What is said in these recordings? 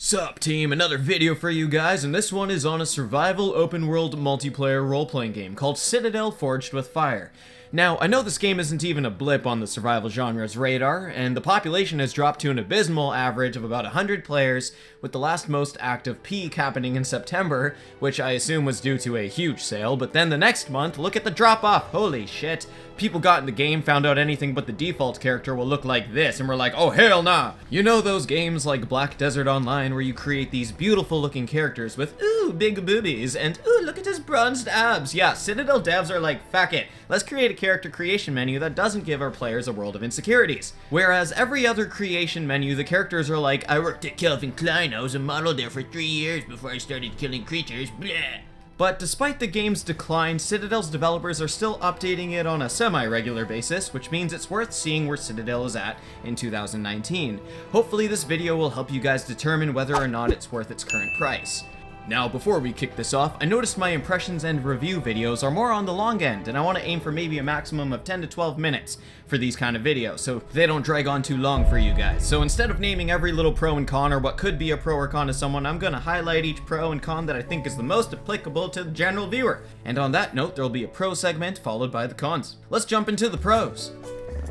Sup team, another video for you guys, and this one is on a survival open world multiplayer role-playing game called Citadel Forged with Fire. Now, I know this game isn't even a blip on the survival genre's radar, and the population has dropped to an abysmal average of about 100 players, with the last most active peak happening in September, which I assume was due to a huge sale, but then the next month, look at the drop-off, holy shit. People got in the game, found out anything but the default character will look like this, and we're like, oh hell nah! You know those games like Black Desert Online where you create these beautiful looking characters with, ooh, big boobies, and ooh, look at his bronzed abs. Yeah, Citadel devs are like, fuck it, let's create a character creation menu that doesn't give our players a world of insecurities. Whereas every other creation menu, the characters are like, I worked at Calvin Klein, I was a model there for 3 years before I started killing creatures, bleh. But despite the game's decline, Citadel's developers are still updating it on a semi-regular basis, which means it's worth seeing where Citadel is at in 2019. Hopefully this video will help you guys determine whether or not it's worth its current price. Now, before we kick this off, I noticed my impressions and review videos are more on the long end, and I want to aim for maybe a maximum of 10 to 12 minutes for these kind of videos, so they don't drag on too long for you guys. So instead of naming every little pro and con or what could be a pro or con to someone, I'm going to highlight each pro and con that I think is the most applicable to the general viewer. And on that note, there'll be a pro segment followed by the cons. Let's jump into the pros.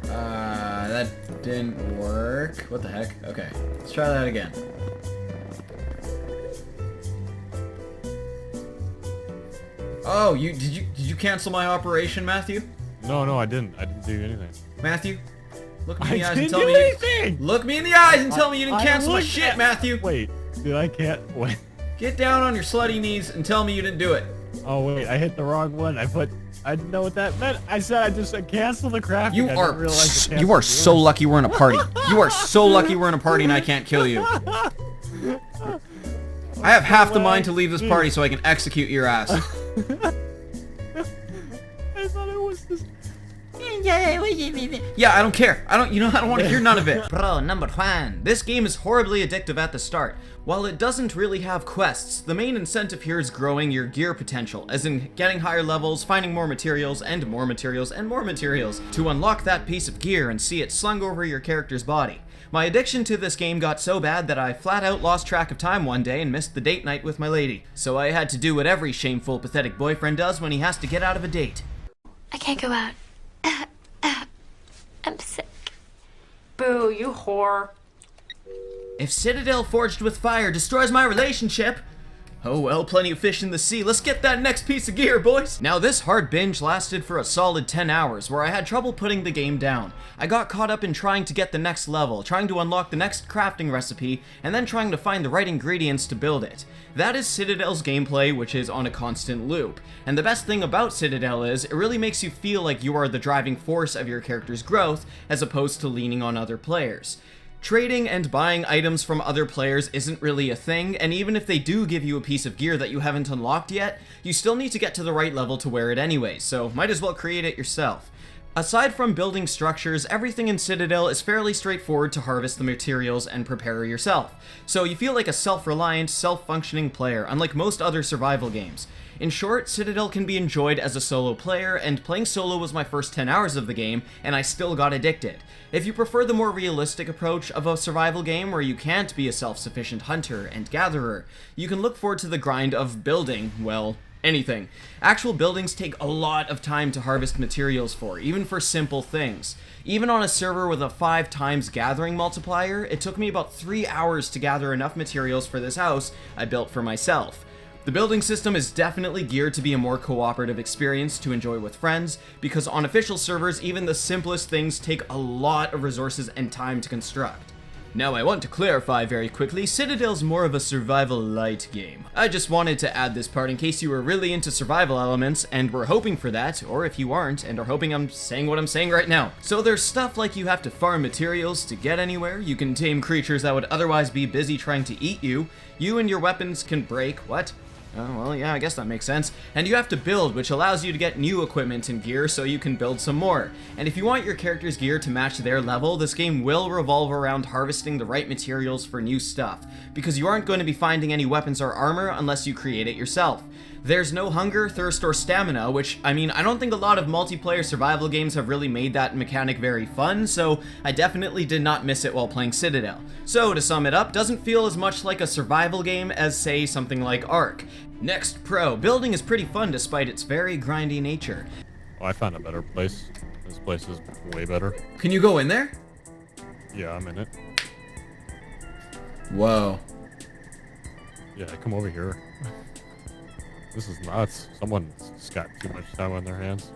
That didn't work. What the heck? Okay, let's try that again. Oh, did you cancel my operation, Matthew? No, I didn't. I didn't do anything. Matthew, look me in the eyes and tell me. Look me in the eyes and tell me you didn't cancel my shit, Matthew. Wait, I can't. Wait. Get down on your slutty knees and tell me you didn't do it. Oh wait, I hit the wrong one. I didn't know what that meant. I said cancel the crafting. You are so lucky we're in a party. You are so lucky we're in a party and I can't kill you. I have half the mind to leave this party so I can execute your ass. I thought it was this. Yeah, I don't care. I don't want to hear none of it. Pro number one. This game is horribly addictive at the start. While it doesn't really have quests, the main incentive here is growing your gear potential, as in getting higher levels, finding more materials, and more materials, and more materials, to unlock that piece of gear and see it slung over your character's body. My addiction to this game got so bad that I flat out lost track of time one day and missed the date night with my lady. So I had to do what every shameful, pathetic boyfriend does when he has to get out of a date. I can't go out. I'm sick. Boo, you whore. If Citadel Forged with Fire destroys my relationship, oh well, plenty of fish in the sea. Let's get that next piece of gear, boys! Now this hard binge lasted for a solid 10 hours, where I had trouble putting the game down. I got caught up in trying to get the next level, trying to unlock the next crafting recipe, and then trying to find the right ingredients to build it. That is Citadel's gameplay, which is on a constant loop. And the best thing about Citadel is, it really makes you feel like you are the driving force of your character's growth, as opposed to leaning on other players. Trading and buying items from other players isn't really a thing, and even if they do give you a piece of gear that you haven't unlocked yet, you still need to get to the right level to wear it anyways, so might as well create it yourself. Aside from building structures, everything in Citadel is fairly straightforward to harvest the materials and prepare yourself, so you feel like a self-reliant, self-functioning player, unlike most other survival games. In short, Citadel can be enjoyed as a solo player, and playing solo was my first 10 hours of the game, and I still got addicted. If you prefer the more realistic approach of a survival game where you can't be a self-sufficient hunter and gatherer, you can look forward to the grind of building, well, anything. Actual buildings take a lot of time to harvest materials for, even for simple things. Even on a server with a 5 times gathering multiplier, it took me about 3 hours to gather enough materials for this house I built for myself. The building system is definitely geared to be a more cooperative experience to enjoy with friends, because on official servers, even the simplest things take a lot of resources and time to construct. Now I want to clarify very quickly, Citadel's more of a survival light game. I just wanted to add this part in case you were really into survival elements and were hoping for that, or if you aren't and are hoping I'm saying what I'm saying right now. So there's stuff like you have to farm materials to get anywhere, you can tame creatures that would otherwise be busy trying to eat you and your weapons can break, what? Oh, well, yeah, I guess that makes sense. And you have to build, which allows you to get new equipment and gear so you can build some more. And if you want your character's gear to match their level, this game will revolve around harvesting the right materials for new stuff, because you aren't going to be finding any weapons or armor unless you create it yourself. There's no hunger, thirst, or stamina, which, I mean, I don't think a lot of multiplayer survival games have really made that mechanic very fun, so I definitely did not miss it while playing Citadel. So, to sum it up, doesn't feel as much like a survival game as, say, something like Ark. Next, Pro. Building is pretty fun despite its very grindy nature. Oh, I found a better place. This place is way better. Can you go in there? Yeah, I'm in it. Whoa. Yeah, come over here. This is nuts. Someone's got too much time on their hands.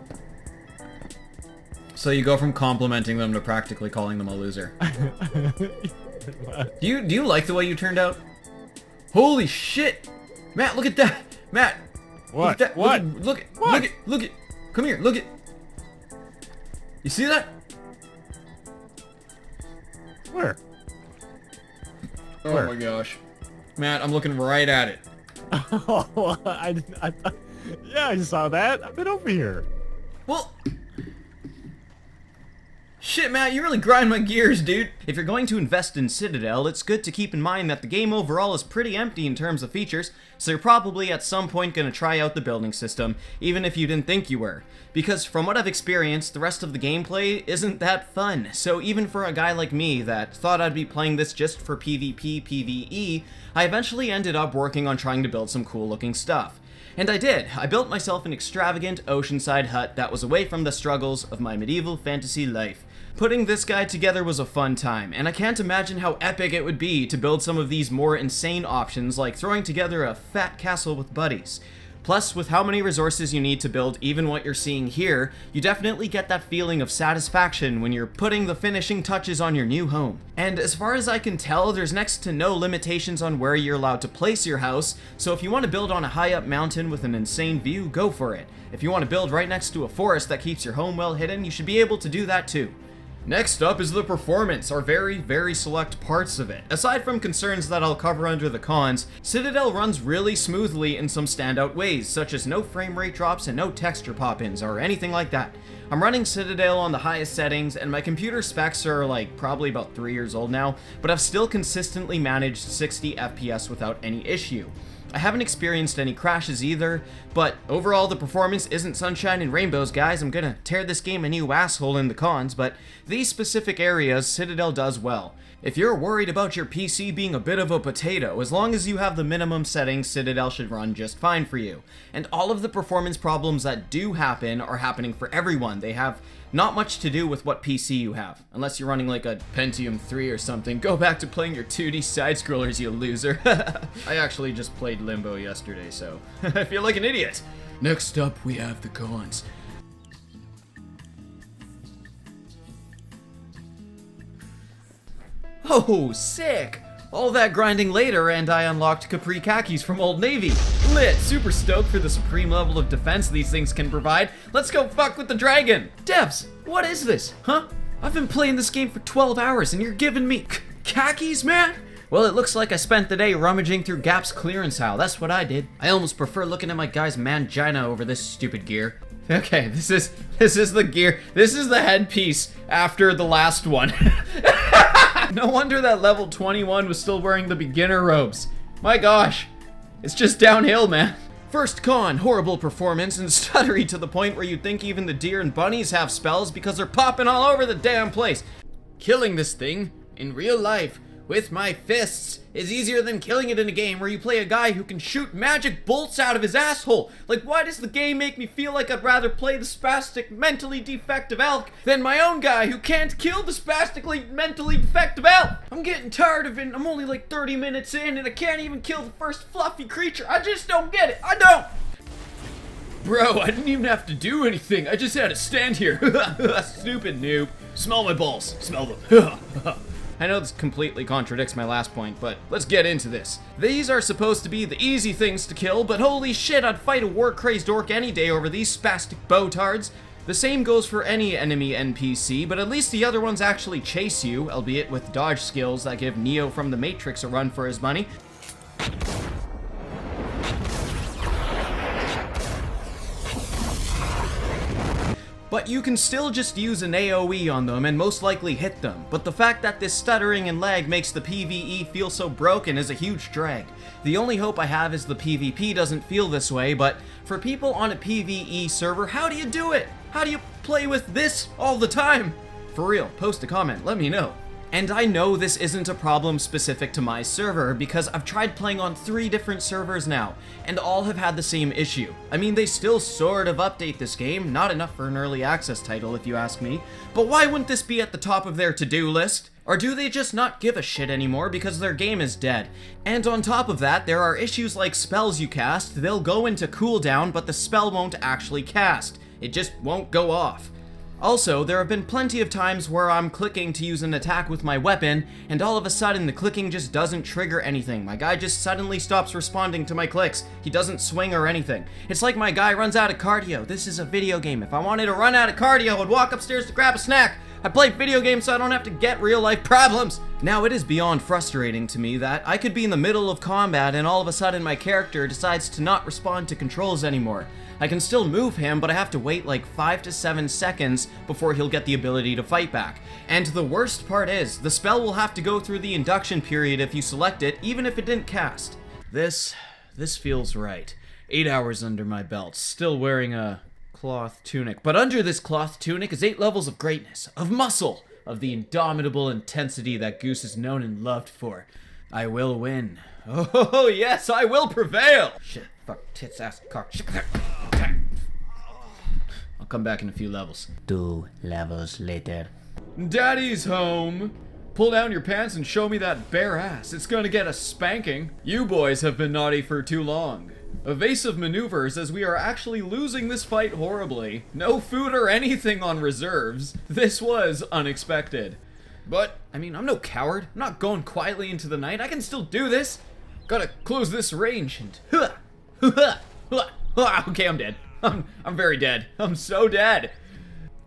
So you go from complimenting them to practically calling them a loser. Do you like the way you turned out? Holy shit! Matt, look at that! Matt! What? Look at that. What? Look at, What? look at, look at, come here, look at. You see that? Where? Oh Where? my gosh. Matt, I'm looking right at it. Oh, I thought, yeah, I saw that. I've been over here. Well... Shit, Matt, you really grind my gears, dude. If you're going to invest in Citadel, it's good to keep in mind that the game overall is pretty empty in terms of features, so you're probably at some point going to try out the building system, even if you didn't think you were. Because from what I've experienced, the rest of the gameplay isn't that fun, so even for a guy like me that thought I'd be playing this just for PvP, PvE, I eventually ended up working on trying to build some cool looking stuff. And I did. I built myself an extravagant oceanside hut that was away from the struggles of my medieval fantasy life. Putting this guy together was a fun time, and I can't imagine how epic it would be to build some of these more insane options like throwing together a fat castle with buddies. Plus, with how many resources you need to build even what you're seeing here, you definitely get that feeling of satisfaction when you're putting the finishing touches on your new home. And as far as I can tell, there's next to no limitations on where you're allowed to place your house, so if you want to build on a high up mountain with an insane view, go for it. If you want to build right next to a forest that keeps your home well hidden, you should be able to do that too. Next up is the performance, or very, very select parts of it. Aside from concerns that I'll cover under the cons, Citadel runs really smoothly in some standout ways, such as no frame rate drops and no texture pop-ins or anything like that. I'm running Citadel on the highest settings, and my computer specs are like probably about 3 years old now, but I've still consistently managed 60 FPS without any issue. I haven't experienced any crashes either, but overall the performance isn't sunshine and rainbows, guys. I'm gonna tear this game a new asshole in the cons, but these specific areas Citadel does well. If you're worried about your PC being a bit of a potato, as long as you have the minimum settings, Citadel should run just fine for you. And all of the performance problems that do happen are happening for everyone. They have not much to do with what PC you have. Unless you're running like a Pentium 3 or something. Go back to playing your 2D side-scrollers, you loser. I actually just played Limbo yesterday, so I feel like an idiot. Next up, we have the cons. Oh, sick! All that grinding later, and I unlocked Capri khakis from Old Navy. Lit! Super stoked for the supreme level of defense these things can provide. Let's go fuck with the dragon! Devs, what is this? Huh? I've been playing this game for 12 hours and you're giving me khakis, man? Well, it looks like I spent the day rummaging through Gap's clearance aisle. That's what I did. I almost prefer looking at my guy's mangina over this stupid gear. Okay, this is the gear. This is the headpiece after the last one. No wonder that level 21 was still wearing the beginner robes. My gosh, it's just downhill, man. First con, horrible performance and stuttery to the point where you'd think even the deer and bunnies have spells because they're popping all over the damn place. Killing this thing in real life with my fists is easier than killing it in a game where you play a guy who can shoot magic bolts out of his asshole. Like, why does the game make me feel like I'd rather play the spastic, mentally defective elk than my own guy who can't kill the spastically, mentally defective elk? I'm getting tired of it. I'm only like 30 minutes in and I can't even kill the first fluffy creature. I just don't get it. I don't. Bro, I didn't even have to do anything. I just had to stand here. Stupid noob. Smell my balls. Smell them. I know this completely contradicts my last point, but let's get into this. These are supposed to be the easy things to kill, but holy shit, I'd fight a war-crazed orc any day over these spastic bow-tards. The same goes for any enemy NPC, but at least the other ones actually chase you, albeit with dodge skills that give Neo from the Matrix a run for his money. But you can still just use an AoE on them and most likely hit them. But the fact that this stuttering and lag makes the PvE feel so broken is a huge drag. The only hope I have is the PvP doesn't feel this way, but for people on a PvE server, how do you do it? How do you play with this all the time? For real, post a comment, let me know. And I know this isn't a problem specific to my server, because I've tried playing on 3 different servers now, and all have had the same issue. I mean, they still sort of update this game, not enough for an early access title if you ask me, but why wouldn't this be at the top of their to-do list? Or do they just not give a shit anymore because their game is dead? And on top of that, there are issues like spells you cast, they'll go into cooldown, but the spell won't actually cast. It just won't go off. Also, there have been plenty of times where I'm clicking to use an attack with my weapon, and all of a sudden the clicking just doesn't trigger anything. My guy just suddenly stops responding to my clicks. He doesn't swing or anything. It's like my guy runs out of cardio. This is a video game. If I wanted to run out of cardio, I'd walk upstairs to grab a snack. I play video games so I don't have to get real life problems. Now, it is beyond frustrating to me that I could be in the middle of combat and all of a sudden my character decides to not respond to controls anymore. I can still move him, but I have to wait like 5 to 7 seconds before he'll get the ability to fight back. And the worst part is, the spell will have to go through the induction period if you select it, even if it didn't cast. This feels right. 8 hours under my belt, still wearing a cloth tunic. But under this cloth tunic is 8 levels of greatness, of muscle, of the indomitable intensity that Goose is known and loved for. I will win. Oh yes, I will prevail! Shit, fuck, tits, ass, cock, shit. I'll come back in a few levels. 2 levels later. Daddy's home! Pull down your pants and show me that bare ass. It's gonna get a spanking. You boys have been naughty for too long. Evasive maneuvers as we are actually losing this fight horribly. No food or anything on reserves. This was unexpected. But, I mean, I'm no coward. I'm not going quietly into the night. I can still do this. Gotta close this range and... Okay, I'm dead. I'm very dead. I'm so dead.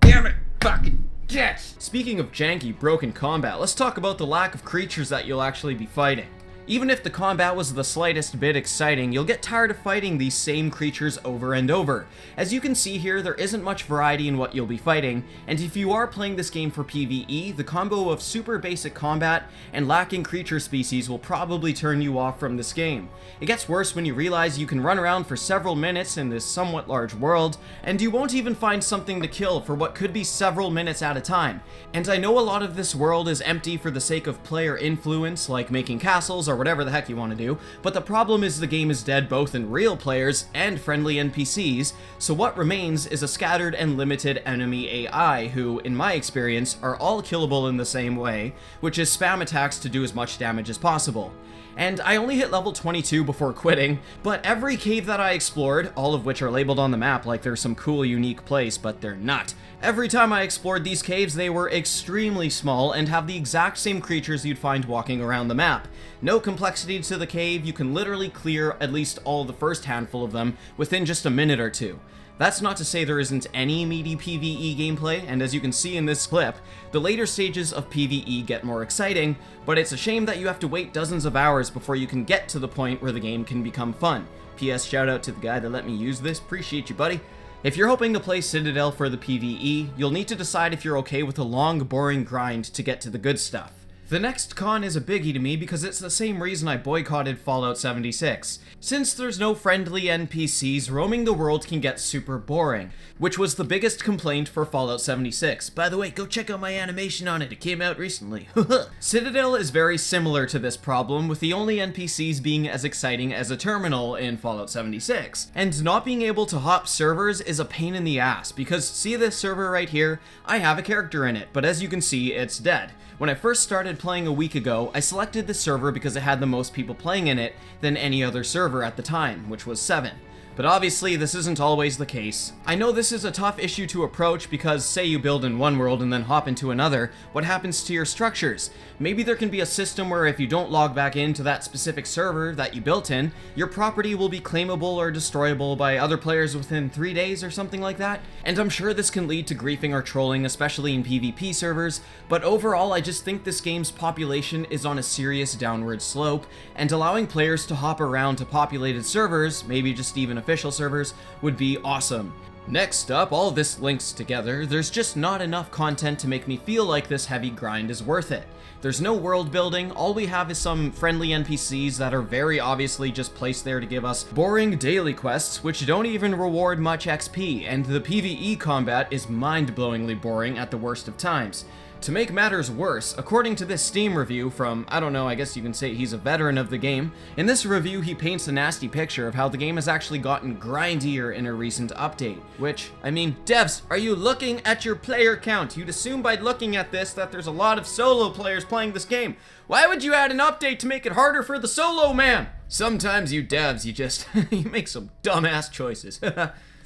Damn it, fucking jets. Speaking of janky, broken combat, let's talk about the lack of creatures that you'll actually be fighting. Even if the combat was the slightest bit exciting, you'll get tired of fighting these same creatures over and over. As you can see here, there isn't much variety in what you'll be fighting, and if you are playing this game for PvE, the combo of super basic combat and lacking creature species will probably turn you off from this game. It gets worse when you realize you can run around for several minutes in this somewhat large world, and you won't even find something to kill for what could be several minutes at a time. And I know a lot of this world is empty for the sake of player influence, like making castles or whatever the heck you want to do, but the problem is the game is dead both in real players and friendly NPCs, so what remains is a scattered and limited enemy AI who, in my experience, are all killable in the same way, which is spam attacks to do as much damage as possible. And I only hit level 22 before quitting, but every cave that I explored, all of which are labeled on the map like they're some cool unique place, but they're not. Every time I explored these caves, they were extremely small and have the exact same creatures you'd find walking around the map. No complexity to the cave, you can literally clear at least all the first handful of them within just a minute or two. That's not to say there isn't any meaty PvE gameplay, and as you can see in this clip, the later stages of PvE get more exciting, but it's a shame that you have to wait dozens of hours before you can get to the point where the game can become fun. PS shout out to the guy that let me use this, appreciate you buddy. If you're hoping to play Citadel for the PvE, you'll need to decide if you're okay with a long, boring grind to get to the good stuff. The next con is a biggie to me because it's the same reason I boycotted Fallout 76. Since there's no friendly NPCs, roaming the world can get super boring, which was the biggest complaint for Fallout 76. By the way, go check out my animation on it, it came out recently. Citadel is very similar to this problem, with the only NPCs being as exciting as a terminal in Fallout 76. And not being able to hop servers is a pain in the ass, because see this server right here? I have a character in it, but as you can see, it's dead. When I first started playing a week ago, I selected this server because it had the most people playing in it than any other server at the time, which was 7. But obviously, this isn't always the case. I know this is a tough issue to approach because say you build in one world and then hop into another, what happens to your structures? Maybe there can be a system where if you don't log back into that specific server that you built in, your property will be claimable or destroyable by other players within 3 days or something like that. And I'm sure this can lead to griefing or trolling, especially in PvP servers, but overall I just think this game's population is on a serious downward slope, and allowing players to hop around to populated servers, maybe just even official servers, would be awesome. Next up, all this links together, there's just not enough content to make me feel like this heavy grind is worth it. There's no world building, all we have is some friendly NPCs that are very obviously just placed there to give us boring daily quests which don't even reward much XP, and the PvE combat is mind-blowingly boring at the worst of times. To make matters worse, according to this Steam review from, I don't know, I guess you can say he's a veteran of the game, in this review he paints a nasty picture of how the game has actually gotten grindier in a recent update. Which, I mean, devs, are you looking at your player count? You'd assume by looking at this that there's a lot of solo players playing this game. Why would you add an update to make it harder for the solo man? Sometimes you devs, you just, you make some dumbass choices.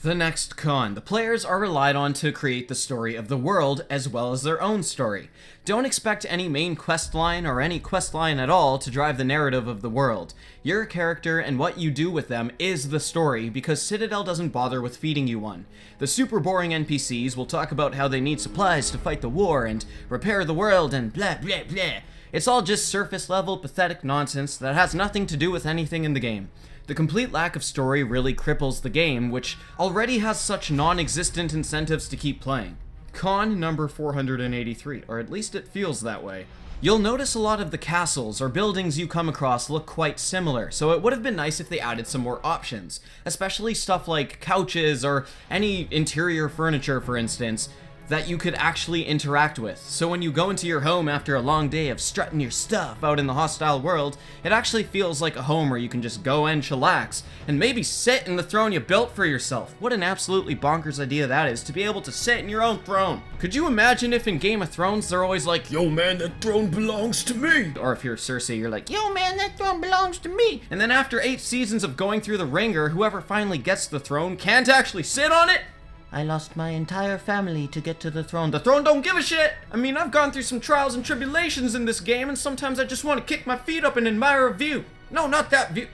The next con. The players are relied on to create the story of the world as well as their own story. Don't expect any main quest line or any quest line at all to drive the narrative of the world. Your character and what you do with them is the story because Citadel doesn't bother with feeding you one. The super boring NPCs will talk about how they need supplies to fight the war and repair the world and blah blah blah. It's all just surface level pathetic nonsense that has nothing to do with anything in the game. The complete lack of story really cripples the game, which already has such non-existent incentives to keep playing. Con number 483, or at least it feels that way. You'll notice a lot of the castles or buildings you come across look quite similar, so it would have been nice if they added some more options, especially stuff like couches or any interior furniture, for instance, that you could actually interact with. So when you go into your home after a long day of strutting your stuff out in the hostile world, it actually feels like a home where you can just go and chillax, and maybe sit in the throne you built for yourself. What an absolutely bonkers idea that is, to be able to sit in your own throne. Could you imagine if in Game of Thrones they're always like, yo man, that throne belongs to me? Or if you're Cersei, you're like, yo man, that throne belongs to me. And then after 8 seasons of going through the ringer, whoever finally gets the throne can't actually sit on it? I lost my entire family to get to the throne. The throne don't give a shit! I mean, I've gone through some trials and tribulations in this game, and sometimes I just want to kick my feet up and admire a view. No, not that view.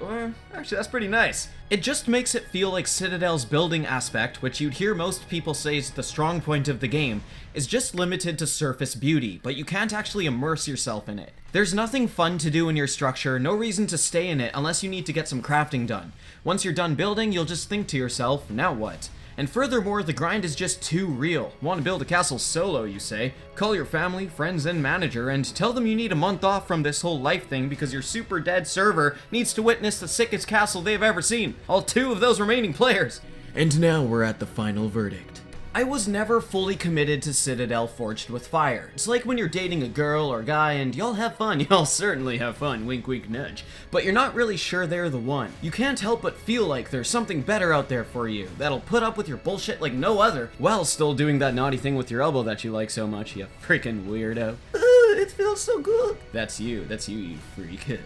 Actually, that's pretty nice. It just makes it feel like Citadel's building aspect, which you'd hear most people say is the strong point of the game, is just limited to surface beauty, but you can't actually immerse yourself in it. There's nothing fun to do in your structure, no reason to stay in it unless you need to get some crafting done. Once you're done building, you'll just think to yourself, now what? And furthermore, the grind is just too real. Want to build a castle solo, you say? Call your family, friends, and manager and tell them you need a month off from this whole life thing because your super dead server needs to witness the sickest castle they've ever seen. All 2 of those remaining players. And now we're at the final verdict. I was never fully committed to Citadel Forged with Fire. It's like when you're dating a girl or guy and y'all have fun, y'all certainly have fun, wink wink nudge, but you're not really sure they're the one. You can't help but feel like there's something better out there for you, that'll put up with your bullshit like no other, while still doing that naughty thing with your elbow that you like so much, you freaking weirdo. It feels so good. That's you, you freak.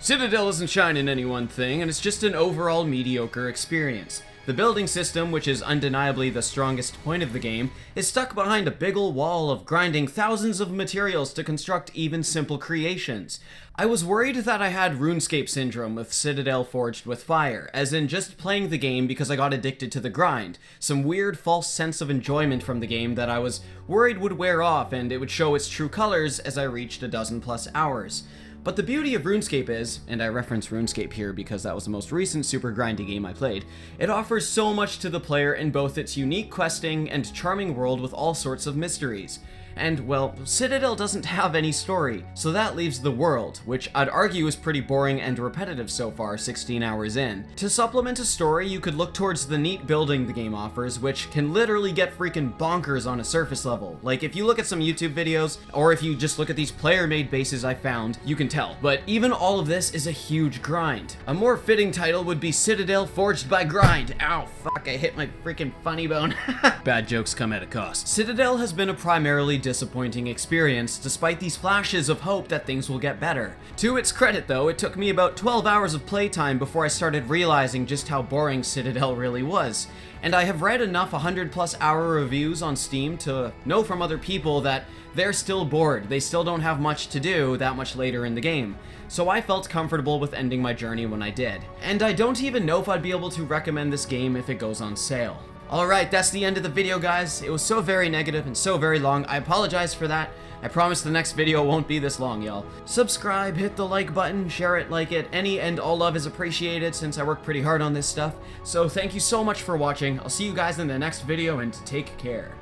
Citadel isn't shining any one thing, and it's just an overall mediocre experience. The building system, which is undeniably the strongest point of the game, is stuck behind a big ol' wall of grinding thousands of materials to construct even simple creations. I was worried that I had RuneScape syndrome with Citadel Forged with Fire, as in just playing the game because I got addicted to the grind, some weird false sense of enjoyment from the game that I was worried would wear off and it would show its true colors as I reached a dozen plus hours. But the beauty of RuneScape is, and I reference RuneScape here because that was the most recent super grindy game I played, it offers so much to the player in both its unique questing and charming world with all sorts of mysteries. And, well, Citadel doesn't have any story, so that leaves the world, which I'd argue is pretty boring and repetitive so far, 16 hours in. To supplement a story, you could look towards the neat building the game offers, which can literally get freaking bonkers on a surface level. Like, if you look at some YouTube videos, or if you just look at these player-made bases I found, you can tell. But even all of this is a huge grind. A more fitting title would be Citadel Forged by Grind. Ow, fuck, I hit my freaking funny bone. Bad jokes come at a cost. Citadel has been a primarily disappointing experience, despite these flashes of hope that things will get better. To its credit though, it took me about 12 hours of playtime before I started realizing just how boring Citadel really was. And I have read enough 100+ hour reviews on Steam to know from other people that they're still bored, they still don't have much to do that much later in the game. So I felt comfortable with ending my journey when I did. And I don't even know if I'd be able to recommend this game if it goes on sale. Alright, that's the end of the video, guys. It was so very negative and so very long. I apologize for that. I promise the next video won't be this long, y'all. Subscribe, hit the like button, share it, like it. Any and all love is appreciated since I work pretty hard on this stuff. So thank you so much for watching. I'll see you guys in the next video, and take care.